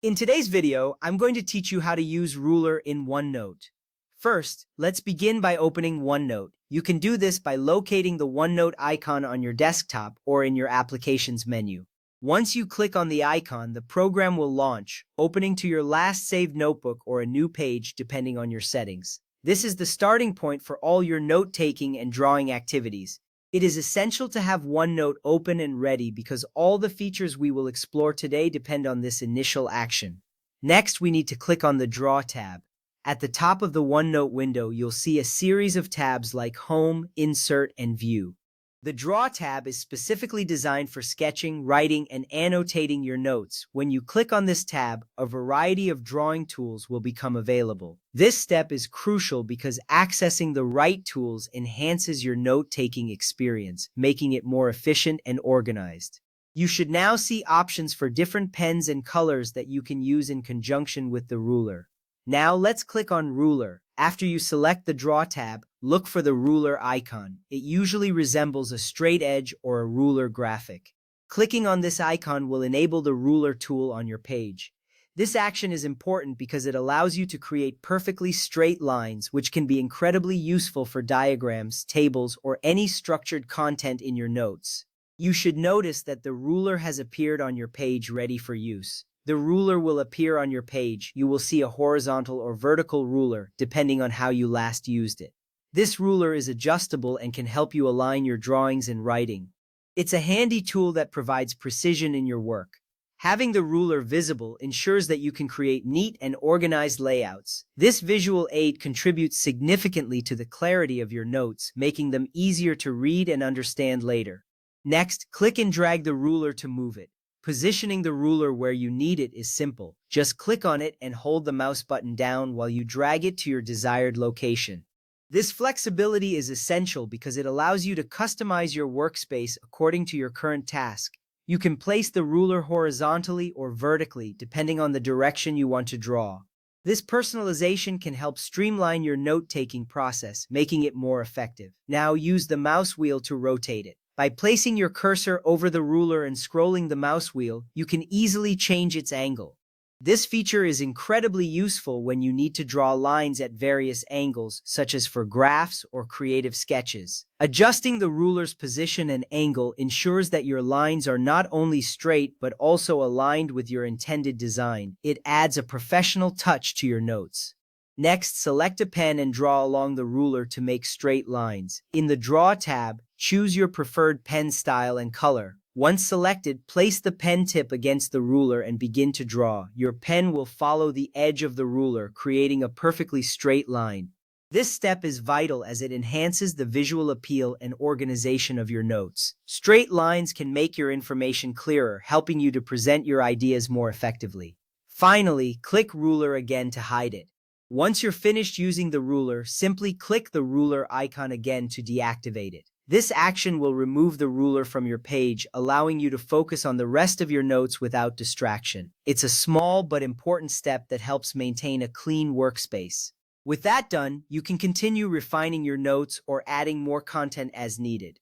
In today's video, I'm going to teach you how to use Ruler in OneNote. First, let's begin by opening OneNote. You can do this by locating the OneNote icon on your desktop or in your Applications menu. Once you click on the icon, the program will launch, opening to your last saved notebook or a new page depending on your settings. This is the starting point for all your note-taking and drawing activities. It is essential to have OneNote open and ready because all the features we will explore today depend on this initial action. Next, we need to click on the Draw tab. At the top of the OneNote window, you'll see a series of tabs like Home, Insert, and View. The Draw tab is specifically designed for sketching, writing, and annotating your notes. When you click on this tab, a variety of drawing tools will become available. This step is crucial because accessing the right tools enhances your note-taking experience, making it more efficient and organized. You should now see options for different pens and colors that you can use in conjunction with the ruler. Now let's click on Ruler. After you select the Draw tab, look for the ruler icon. It usually resembles a straight edge or a ruler graphic. Clicking on this icon will enable the ruler tool on your page. This action is important because it allows you to create perfectly straight lines, which can be incredibly useful for diagrams, tables, or any structured content in your notes. You should notice that the ruler has appeared on your page ready for use. The ruler will appear on your page. You will see a horizontal or vertical ruler, depending on how you last used it. This ruler is adjustable and can help you align your drawings and writing. It's a handy tool that provides precision in your work. Having the ruler visible ensures that you can create neat and organized layouts. This visual aid contributes significantly to the clarity of your notes, making them easier to read and understand later. Next, click and drag the ruler to move it. Positioning the ruler where you need it is simple. Just click on it and hold the mouse button down while you drag it to your desired location. This flexibility is essential because it allows you to customize your workspace according to your current task. You can place the ruler horizontally or vertically depending on the direction you want to draw. This personalization can help streamline your note-taking process, making it more effective. Now use the mouse wheel to rotate it. By placing your cursor over the ruler and scrolling the mouse wheel, you can easily change its angle. This feature is incredibly useful when you need to draw lines at various angles, such as for graphs or creative sketches. Adjusting the ruler's position and angle ensures that your lines are not only straight but also aligned with your intended design. It adds a professional touch to your notes. Next, select a pen and draw along the ruler to make straight lines. In the Draw tab, choose your preferred pen style and color. Once selected, place the pen tip against the ruler and begin to draw. Your pen will follow the edge of the ruler, creating a perfectly straight line. This step is vital as it enhances the visual appeal and organization of your notes. Straight lines can make your information clearer, helping you to present your ideas more effectively. Finally, click Ruler again to hide it. Once you're finished using the ruler, simply click the ruler icon again to deactivate it. This action will remove the ruler from your page, allowing you to focus on the rest of your notes without distraction. It's a small but important step that helps maintain a clean workspace. With that done, you can continue refining your notes or adding more content as needed.